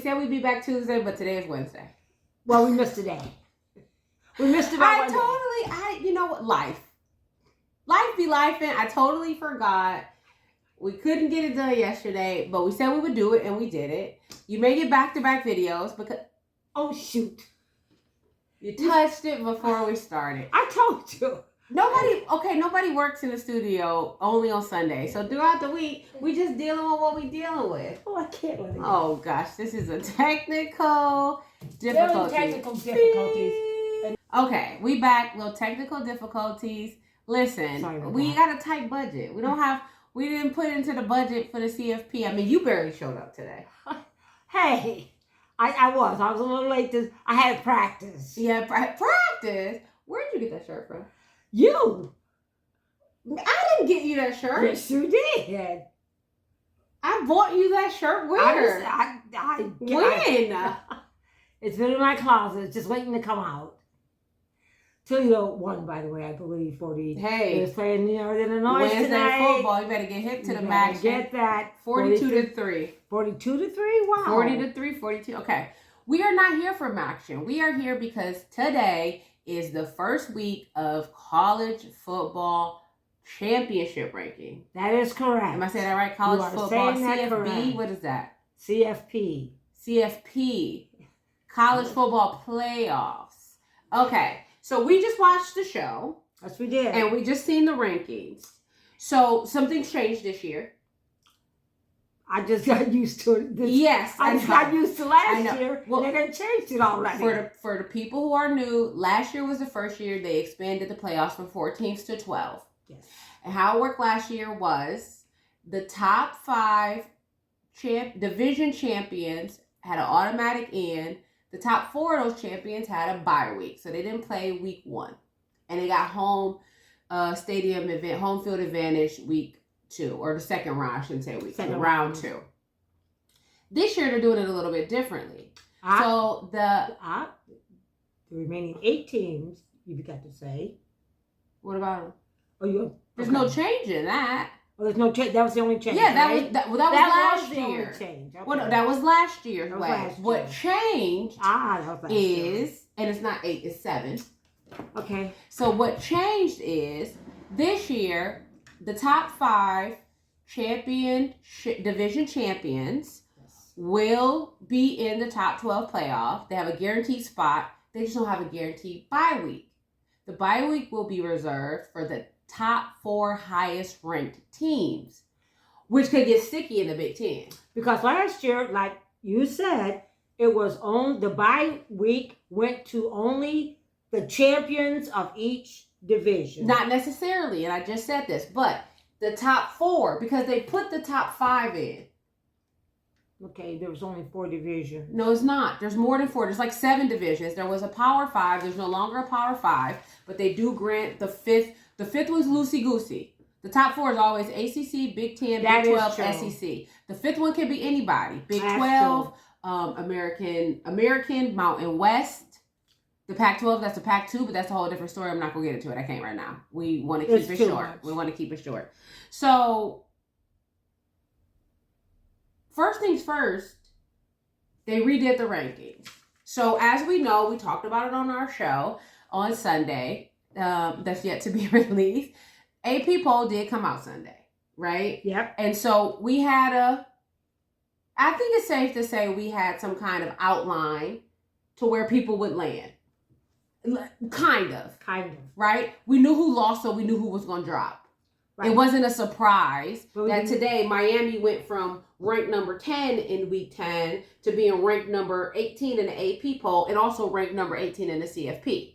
said we'd be back Tuesday, but today is Wednesday. Well, we missed a day. We missed it by one day. You know what? Life be lifing. I totally forgot. We couldn't get it done yesterday, but we said we would do it, and we did it. You may get back-to-back videos because... Oh, shoot. You touched it before we started. I told you. Nobody works in the studio only on Sunday. So throughout the week, we just dealing with what we dealing with. Oh, I can't let it go. Oh, gosh. This is a technical difficulty. Technical difficulties. Okay, we back. Little technical difficulties. Listen, we got a tight budget. We didn't put into the budget for the CFP. I mean, you barely showed up today. Hey, I was a little late. I had practice. Yeah, practice? Where'd you get that shirt from? You. I didn't get you that shirt. Yes, you did. I bought you that shirt. Where? When? It's been in my closet. It's just waiting to come out. Toledo won, by the way, I believe, 40. Hey. It was playing Northern Illinois Wednesday tonight. football. You better get hip to the match. Get that. 42-3. 42-3? Wow. 40-3, 42. Okay. We are not here for action. We are here because today is the first week of college football championship ranking. That is correct. Am I saying that right? College football, CFP. Correct. What is that? CFP. CFP. College football playoffs. Okay. So we just watched the show. Yes, we did. And we just seen the rankings. So something's changed this year. I just got used to it. Yes. I got used to last year. Well, they done changed it already. For the people who are new, last year was the first year they expanded the playoffs from 4 teams to 12. Yes. And how it worked last year was the top 5 division champions had an automatic in. The top 4 of those champions had a bye week, so they didn't play week 1. And they got home field advantage week 2, or the second round, I shouldn't say week 2, round 2. This year they're doing it a little bit differently. So the remaining 8 teams, you've got to say. What about them? Oh, there's no change in that. Oh, there's no change. That was the only change. Yeah, that right? was last year. Change. Okay. Well, no, that was last year's way. Last year. What changed is, and it's not 8, it's 7. Okay. So what changed is this year the top 5 division champions will be in the top 12 playoff. They have a guaranteed spot. They just don't have a guaranteed bye week. The bye week will be reserved for the top 4 highest ranked teams, which could get sticky in the Big Ten. Because last year, like you said, it was on the bye week went to only the champions of each division. Not necessarily, and I just said this, but the top 4, because they put the top 5 in. Okay, there was only 4 divisions. No, it's not. There's more than 4. There's like 7 divisions. There was a Power 5. There's no longer a Power 5, but they do grant the 5th. The 5th was loosey-goosey. The top 4 is always ACC, Big 10, Big 12, SEC. The 5th one can be anybody. Big 12, American, Mountain West. The Pac-12, that's the Pac-2, but that's a whole different story. I'm not going to get into it. I can't right now. We want to keep it short. We want to keep it short. So, first things first, they redid the rankings. So, as we know, we talked about it on our show on Sunday. That's yet to be released. AP poll did come out Sunday, right? Yep. And so we had I think it's safe to say we had some kind of outline to where people would land. Kind of. Right? We knew who lost, so we knew who was going to drop. Right. It wasn't a surprise that today Miami went from ranked number 10 in week 10 to being ranked number 18 in the AP poll and also ranked number 18 in the CFP.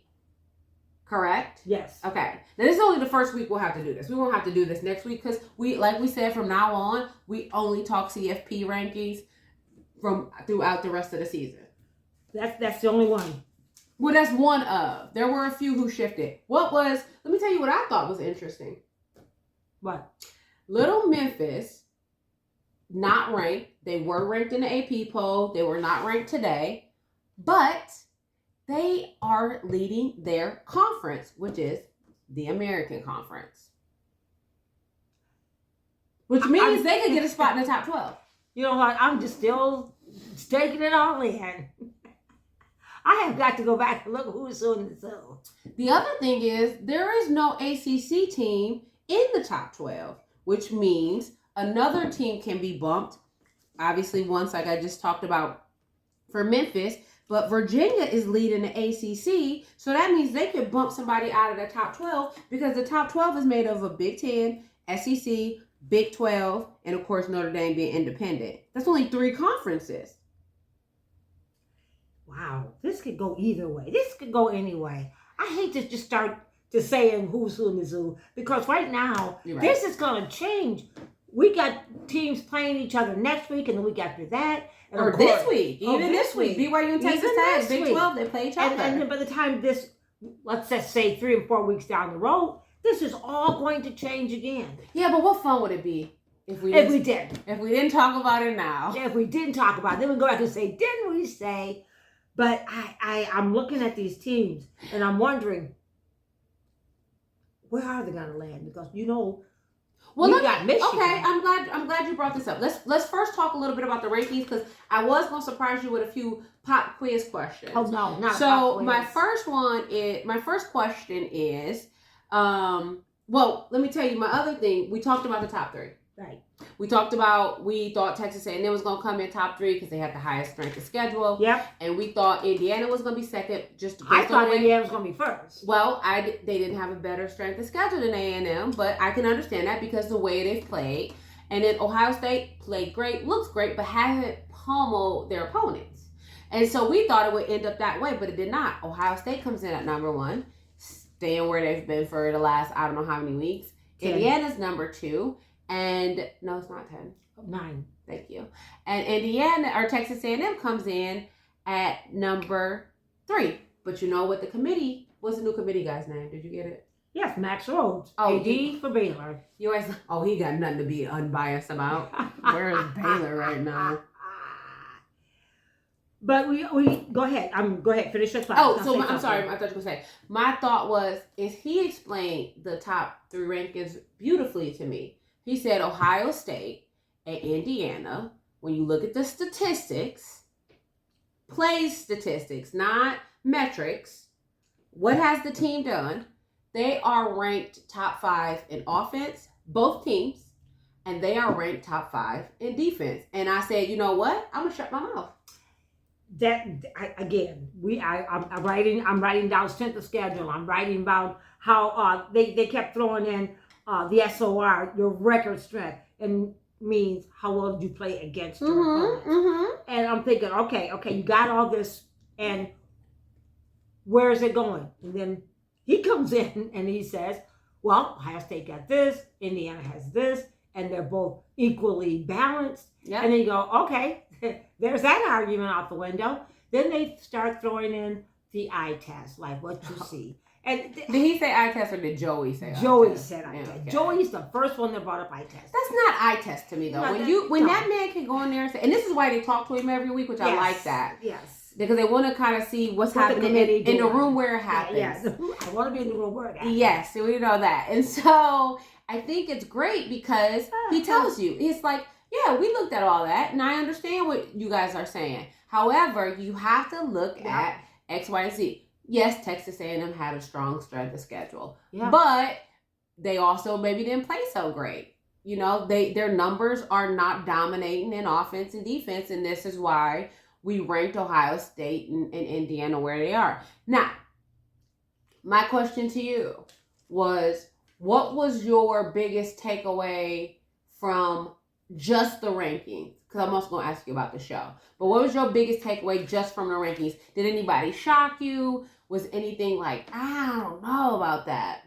Correct? Yes. Okay. Now, this is only the first week we'll have to do this. We won't have to do this next week because like we said, from now on, we only talk CFP rankings throughout the rest of the season. That's the only one. Well, that's one of. There were a few who shifted. Let me tell you what I thought was interesting. What? Little Memphis, not ranked. They were ranked in the AP poll. They were not ranked today. But they are leading their conference, which is the American Conference. Which means they could get a spot in the top 12. You know what? I'm just still taking it all in. I have got to go back and look who's in the zone. The other thing is there is no ACC team in the top 12, which means another team can be bumped. Obviously, once like I just talked about for Memphis, but Virginia is leading the ACC, so that means they could bump somebody out of the top 12 because the top 12 is made of a Big 10, SEC, Big 12, and of course Notre Dame being independent. That's only 3 conferences. Wow, this could go either way. This could go any way. I hate to just start to saying who's who in the zoo because right now, this is going to change. We got teams playing each other next week and the week after that. And or this week. Even this week. BYU and Texas Tech, Big 12, they play each other. And then by the time this, let's just say 3 or 4 weeks down the road, this is all going to change again. Yeah, but what fun would it be if we didn't talk about it now? Yeah, if we didn't talk about it, then we go back and say, didn't we say? But I'm looking at these teams and I'm wondering, where are they going to land? Because we got Michigan. Okay, I'm glad you brought this up. Let's first talk a little bit about the rankings because I was going to surprise you with a few pop quiz questions. Oh no, not so pop quiz. My first question is, well, let me tell you my other thing. We talked about the top 3. Right. We thought Texas A&M was going to come in top 3 because they had the highest strength of schedule. Yep. And we thought Indiana was going to be second. I thought Indiana was going to be first. Well, they didn't have a better strength of schedule than A&M, but I can understand that because the way they've played. And then Ohio State played great, looks great, but haven't pummeled their opponents. And so we thought it would end up that way, but it did not. Ohio State comes in at number 1, staying where they've been for the last I don't know how many weeks. 10. Indiana's number 2. And no, it's not 10. 9. Thank you. And Indiana or Texas A&M comes in at number 3. But you know what what's the new committee guy's name? Did you get it? Yes, Max Rhodes. Oh, AD for Baylor. You always, he got nothing to be unbiased about. Where is Baylor right now? But we go ahead. Go ahead. Finish your thought. I'm sorry. I thought you were going to say. My thought was, he explained the top 3 rankings beautifully to me. He said Ohio State and Indiana, when you look at the statistics, play statistics, not metrics, what has the team done? They are ranked top 5 in offense, both teams, and they are ranked top 5 in defense. And I said, you know what? I'm gonna shut my mouth. I'm writing down strength of schedule. I'm writing about how they kept throwing in the SOR, your record strength, and means how well did you play against your opponents. Mm-hmm. And I'm thinking, okay, you got all this, and where is it going? And then he comes in and he says, well, Ohio State got this, Indiana has this, and they're both equally balanced. Yep. And then you go, okay, there's that argument out the window. Then they start throwing in the eye test, like what you see. And did he say eye test or did Joey say Joey eye test? said eye test. Okay. Joey's the first one that brought up eye test. That's not eye test to me though. When that man can go in there and say, and this is why they talk to him every week, which I like that. Yes. Because they want to kind of see what's happening in the room where it happens. Yes. I want to be in the room where it happens. Yes, we know that. And so I think it's great because he tells you, it's like, yeah, we looked at all that and I understand what you guys are saying. However, you have to look at X, Y, and Z. Yes, Texas A&M had a strong strength of schedule, but they also maybe didn't play so great. You know, their numbers are not dominating in offense and defense, and this is why we ranked Ohio State and Indiana where they are. Now, my question to you was, what was your biggest takeaway from just the rankings? Because I'm also going to ask you about the show. But what was your biggest takeaway just from the rankings? Did anybody shock you? Was anything like, I don't know about that?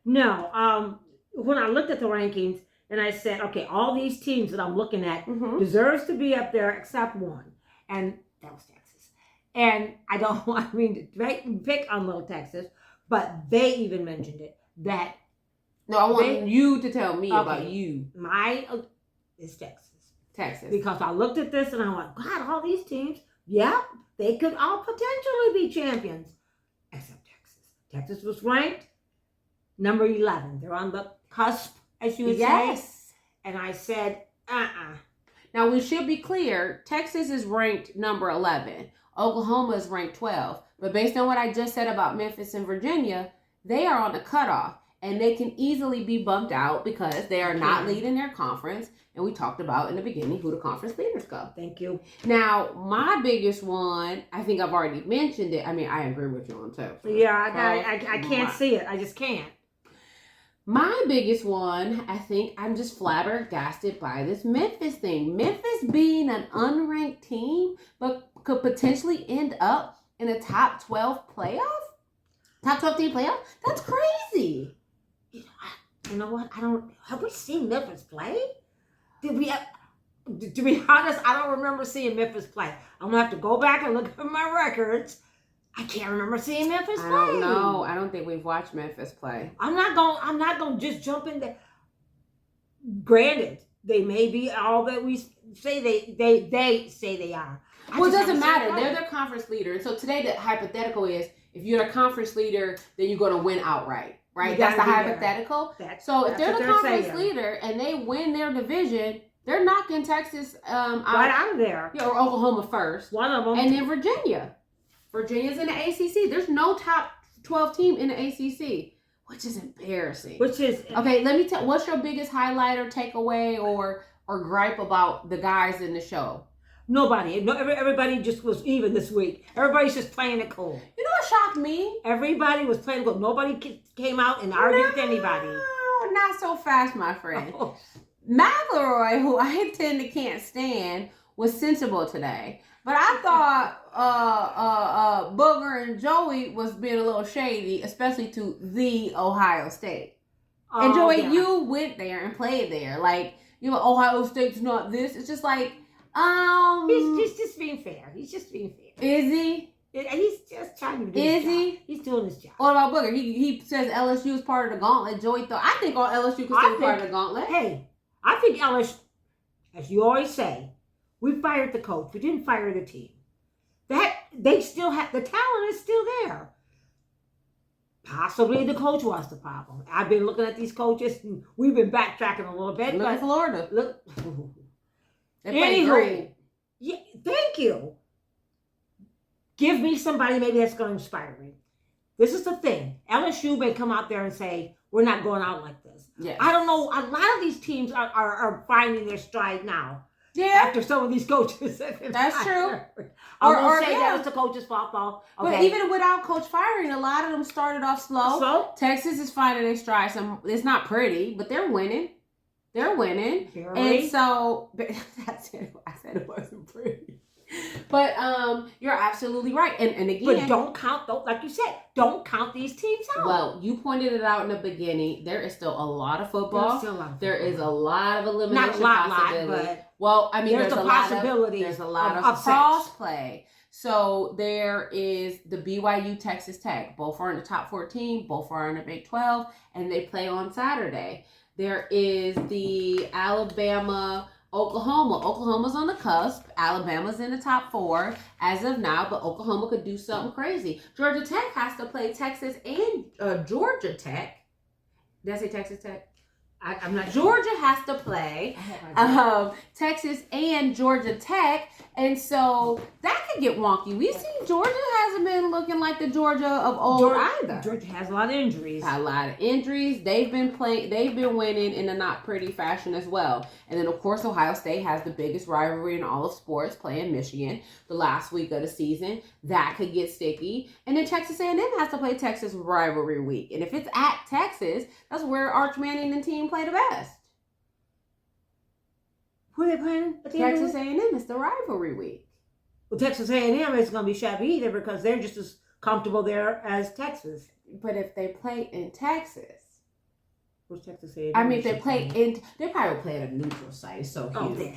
No. When I looked at the rankings and I said, okay, all these teams that I'm looking at deserves to be up there except one. And that was Texas. And I don't want to pick on little Texas, but they even mentioned it. No, I want you to tell me about you. It's Texas. Texas. Because I looked at this and I went, God, all these teams, they could all potentially be champions. Except Texas. Texas was ranked number 11. They're on the cusp, as you would say. And I said, Now, we should be clear, Texas is ranked number 11. Oklahoma is ranked 12. But based on what I just said about Memphis and Virginia, they are on the cutoff. And they can easily be bumped out because they are not leading their conference. And we talked about in the beginning who the conference leaders go. Thank you. Now, my biggest one, I think I've already mentioned it. I mean, I agree with you on too. Yeah, I can't see it. I just can't. My biggest one, I think I'm just flabbergasted by this Memphis thing. Memphis being an unranked team, but could potentially end up in a top 12 playoff? Top 12 team playoff? That's crazy. You know what? Have we seen Memphis play? Did we have, to be honest, I don't remember seeing Memphis play. I'm going to have to go back and look at my records. I can't remember seeing Memphis play. I don't know. I don't think we've watched Memphis play. I'm not going to just jump in there. Granted, they may be all that we say they say they are. Well, it doesn't matter. They're their conference leader. So today the hypothetical is if you're a conference leader, then you're going to win outright. Right? That's the hypothetical. So if they're the conference leader and they win their division, they're knocking Texas right out of there. Yeah, or Oklahoma first. One of them. And then Virginia. Virginia's in the ACC. There's no top 12 team in the ACC, which is embarrassing. Okay, let me tell. What's your biggest highlight or takeaway or gripe about the guys in the show? Nobody. No, everybody just was even this week. Everybody's just playing it cool. You know what shocked me? Everybody was playing it cool. Nobody came out and argued with anybody. No, not so fast, my friend. Oh. McElroy, who I tend to can't stand, was sensible today. But I thought Booger and Joey was being a little shady, especially to the Ohio State. And Joey, you went there and played there. Like, you know, Ohio State's not this. It's just like, he's just being fair. He's just being fair. Is he? He's just trying to do his job. He's doing his job. What about Booger? He says LSU is part of the gauntlet. Joey thought, I think all LSU could still be part of the gauntlet. Hey, I think LSU, as you always say, we fired the coach. We didn't fire the team. That they still have the talent is still there. Possibly the coach was the problem. I've been looking at these coaches. And we've been backtracking a little bit. Look at Florida. Look. They play great. Yeah, thank you. Give me somebody maybe that's going to inspire me. This is the thing. LSU may come out there and say, we're not going out like this. Yes. I don't know. A lot of these teams are finding their stride now. Yeah. After some of these coaches. That's true. I won't say that was the coach's fault, though. Okay. But even without coach firing, a lot of them started off slow. Texas is finding their stride. It's not pretty, but they're winning. They're winning. Barely. And so, I said it wasn't pretty. But you're absolutely right. And again, but don't count those, like you said, don't count these teams out. Well, you pointed it out in the beginning. There is still a lot of football. There is a lot of elimination possibility. But well, I mean, there's a possibility. There's a lot of cross play. So there is the BYU Texas Tech. Both are in the top 14. Both are in the Big 12, and they play on Saturday. There is the Alabama Oklahoma. Oklahoma's on the cusp. Alabama's in the top 4 as of now, but Oklahoma could do something crazy. Georgia Tech has to play Texas and Georgia Tech. Did I say Texas Tech? I'm not. Georgia has to play Texas and Georgia Tech, and so that could get wonky. We've seen Georgia hasn't been looking like the Georgia of old either. Georgia has a lot of injuries. They've been winning in a not pretty fashion as well. And then of course Ohio State has the biggest rivalry in all of sports, playing Michigan the last week of the season. That could get sticky. And then Texas A&M has to play Texas rivalry week. And if it's at Texas, that's where Arch Manning and team play the best. Who are they playing? Texas A&M is the rivalry week. Well, Texas A&M is going to be shabby either because they're just as comfortable there as Texas. But if they play in Texas, where's Texas A&M? I mean, if they play they probably play at a neutral site. It's so huge.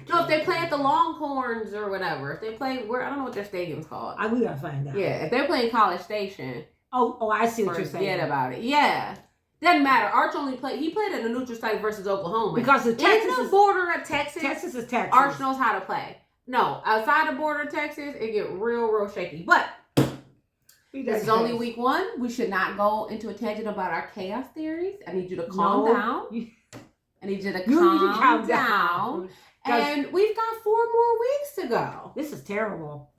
No, if they play at the Longhorns or whatever, if they play I don't know what their stadium's called. We gotta find out. Yeah, if they're playing College Station. Oh, I see what you're saying. Forget about it. Yeah. Doesn't matter. Arch he played at a neutral site versus Oklahoma. Because the Texas in the border of Texas. Texas is Texas. Arch knows how to play. No, outside the border of Texas, it get real shaky. But this is only week 1. We should not go into a tangent about our chaos theories. I need you to calm down. I need you to calm down. And we've got 4 more weeks to go. This is terrible.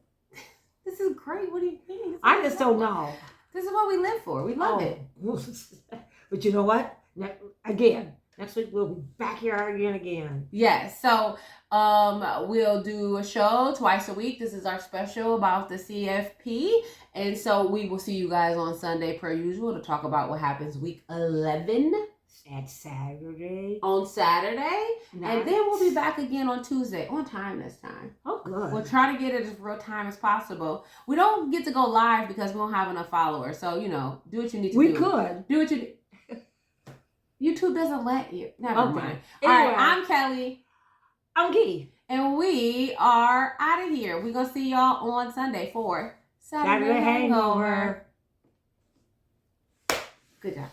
This is great. What do you think? I just don't know. This is what we live for. We love it. But you know what? Next week we'll be back here arguing again. Yes. So we'll do a show twice a week. This is our special about the CFP. And so we will see you guys on Sunday per usual to talk about what happens week 11. At Saturday. On Saturday. Nice. And then we'll be back again on Tuesday. On time this time. Oh, good. We'll try to get it as real time as possible. We don't get to go live because we don't have enough followers. So, do what you need to do. We could. Do what you do. YouTube doesn't let you. Never mind. Anyway. All right, I'm Kelly. I'm Key. And we are out of here. We're going to see y'all on Sunday for Saturday Hangover. Good job.